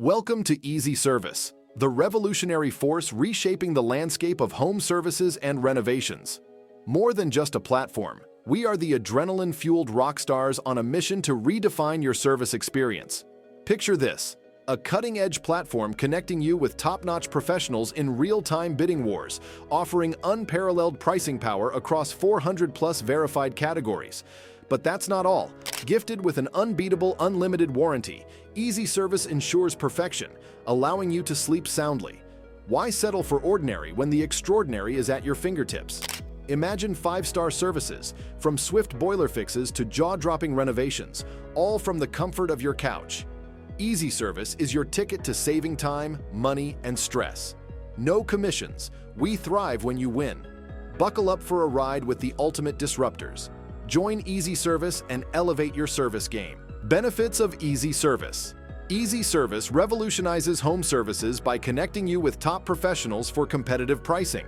Welcome to Easy Service, the revolutionary force reshaping the landscape of home services and renovations. More than just a platform, we are the adrenaline-fueled rock stars on a mission to redefine your service experience. Picture this: a cutting-edge platform connecting you with top-notch professionals in real-time bidding wars, offering unparalleled pricing power across 400-plus verified categories. But that's not all. Gifted with an unbeatable unlimited warranty, EasyService ensures perfection, allowing you to sleep soundly. Why settle for ordinary when the extraordinary is at your fingertips? Imagine 5-star services, from swift boiler fixes to jaw-dropping renovations, all from the comfort of your couch. EasyService is your ticket to saving time, money, and stress. No commissions. We thrive when you win. Buckle up for a ride with the ultimate disruptors. Join EasyService and elevate your service game. Benefits of EasyService. EasyService revolutionizes home services by connecting you with top professionals for competitive pricing.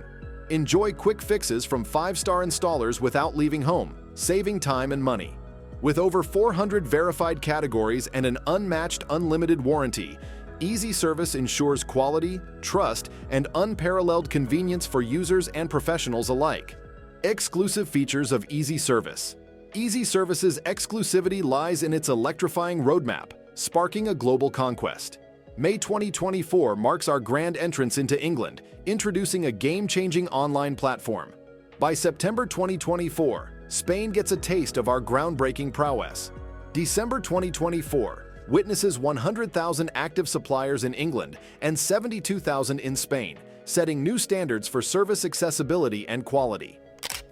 Enjoy quick fixes from 5-star installers without leaving home, saving time and money. With over 400 verified categories and an unmatched unlimited warranty, EasyService ensures quality, trust, and unparalleled convenience for users and professionals alike. Exclusive features of EasyService. EasyService's exclusivity lies in its electrifying roadmap, sparking a global conquest. May 2024 marks our grand entrance into England, introducing a game-changing online platform. By September 2024, Spain gets a taste of our groundbreaking prowess. December 2024 witnesses 100,000 active suppliers in England and 72,000 in Spain, setting new standards for service accessibility and quality.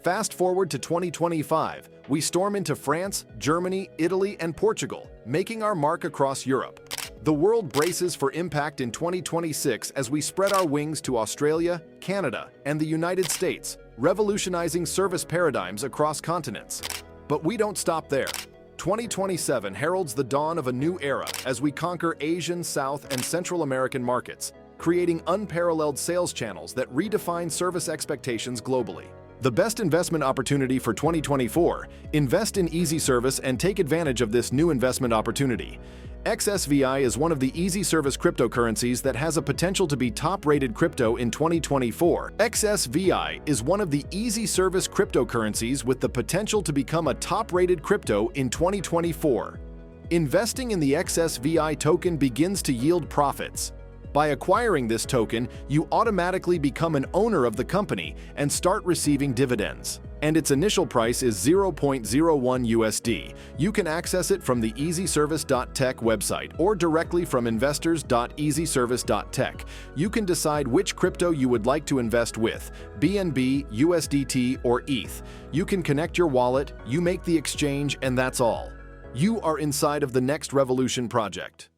Fast forward to 2025, we storm into France, Germany, Italy, and Portugal, making our mark across Europe. The world braces for impact in 2026 as we spread our wings to Australia, Canada, and the United States, revolutionizing service paradigms across continents. But we don't stop there. 2027 heralds the dawn of a new era as we conquer Asian, South, and Central American markets, creating unparalleled sales channels that redefine service expectations globally. The best investment opportunity for 2024: invest in EasyService and take advantage of this new investment opportunity. XSVI is one of the EasyService cryptocurrencies that has a potential to be top-rated crypto in 2024. XSVI is one of the EasyService cryptocurrencies with the potential to become a top-rated crypto in 2024. Investing in the XSVI token begins to yield profits. By acquiring this token, you automatically become an owner of the company and start receiving dividends. And its initial price is 0.01 USD. You can access it from the EasyService.tech website or directly from investors.EasyService.tech. You can decide which crypto you would like to invest with: BNB, USDT, or ETH. You can connect your wallet, you make the exchange, and that's all. You are inside of the next revolution project.